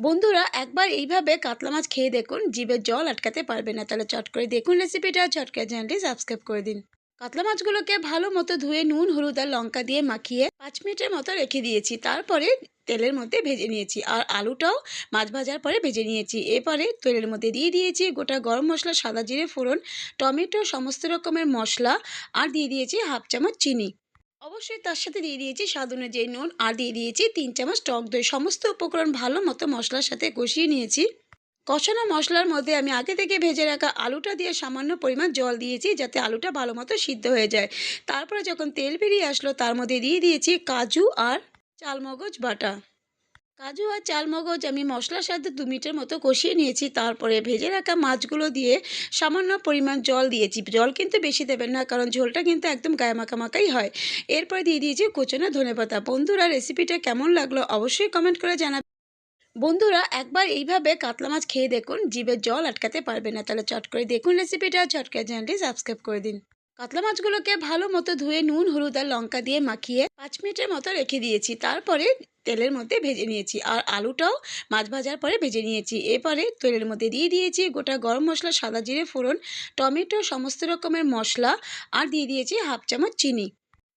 বন্ধুরা একবার এইভাবে কাতলা মাছ খেয়ে দেখুন, জিভের জল আটকাতে পারবে না। তাহলে চট করে দেখুন রেসিপিটা, চট করে চ্যানেলটি সাবস্ক্রাইব করে দিন। কাতলা মাছগুলোকে ভালো মতো ধুয়ে নুন হলুদ আর লঙ্কা দিয়ে মাখিয়ে 5 মিনিটের মতো রেখে দিয়েছি। তারপরে তেলের মধ্যে ভেজে নিয়েছি, আর আলুটাও মাছ ভাজার পরে ভেজে নিয়েছি। এরপরে তেলের মধ্যে দিয়ে দিয়েছি গোটা গরম মশলা, সাদা জিরে ফোড়ন, টমেটো, সমস্ত রকমের মশলা, আর দিয়ে দিয়েছি হাফ চামচ চিনি। অবশ্যই তার সাথে দিয়ে দিয়েছি স্বাদ অনুযায়ী নুন, আর দিয়ে দিয়েছি 3 চামচ টক দই। সমস্ত উপকরণ ভালো মতো মশলার সাথে কষিয়ে নিয়েছি। কষানো মশলার মধ্যে আমি আগে থেকে ভেজে রাখা আলুটা দিয়ে সামান্য পরিমাণ জল দিয়েছি, যাতে আলুটা ভালো মতো সিদ্ধ হয়ে যায়। তারপরে যখন তেল বেরিয়ে আসলো, তার মধ্যে দিয়ে দিয়েছি কাজু আর চালমগজ বাটা। কাজু আর চালমগজ আমি মশলার সাথে 2 মিনিটের মতো কষিয়ে নিয়েছি। তারপরে ভেজে রাখা মাছগুলো দিয়ে সামান্য পরিমাণ জল দিয়েছি। জল কিন্তু বেশি দেবেন না, কারণ ঝোলটা কিন্তু একদম গায়ে মাখামাখাই হয়। এরপরে দিয়ে দিয়েছি কুচনো ধনেপাতা। বন্ধুরা রেসিপিটা কেমন লাগলো অবশ্যই কমেন্ট করে জানাবেন। বন্ধুরা একবার এইভাবে কাতলা মাছ খেয়ে দেখুন, জিভের জল আটকাতে পারবে না। তাহলে চট করে দেখুন রেসিপিটা, চট করে চ্যানেলটি সাবস্ক্রাইব করে দিন। কাতলা মাছগুলোকে ভালো মতো ধুয়ে নুন হলুদ আর লঙ্কা দিয়ে মাখিয়ে 5 মিনিটের মতো রেখে দিয়েছি। তারপরে তেলের মধ্যে ভেজে নিয়েছি, আর আলুটাও মাছ ভাজার পরে ভেজে নিয়েছি। এরপরে তেলের মধ্যে দিয়ে দিয়েছি গোটা গরম মশলা, সাদা জিরে ফোড়ন, টমেটো, সমস্ত রকমের মশলা, আর দিয়ে দিয়েছি হাফ চামচ চিনি।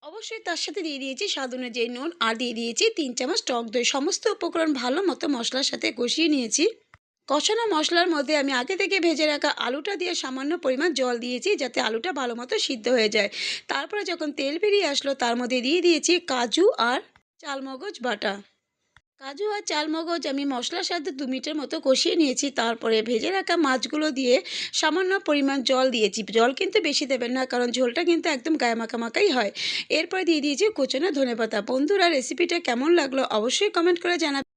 অবশ্যই তার সাথে দিয়ে দিয়েছি স্বাদ অনুযায়ী নুন, আর দিয়ে দিয়েছি 3 চামচ টক দই। সমস্ত উপকরণ ভালো মতো মশলার সাথে কষিয়ে নিয়েছি। কষানো মশলার মধ্যে আমি আগে থেকে ভেজে রাখা আলুটা দিয়ে সামান্য পরিমাণ জল দিয়েছি, যাতে আলুটা ভালো মতো সিদ্ধ হয়ে যায়। তারপরে যখন তেল বেরিয়ে আসলো, তার মধ্যে দিয়ে দিয়েছি কাজু আর চালমগজ বাটা। কাজু আর চালমগজ আমি মশলার সাথে 2 মিনিটের মতো কষিয়ে নিয়েছি। তারপরে ভেজে রাখা মাছগুলো দিয়ে সামান্য পরিমাণ জল দিয়েছি। জল কিন্তু বেশি দেবেন না, কারণ ঝোলটা কিন্তু একদম গায়ে মাখামাখাই হয়। এরপরে দিয়ে দিয়েছি কুচনো ধনেপাতা। বন্ধুরা রেসিপিটা কেমন লাগলো অবশ্যই কমেন্ট করে জানাবেন।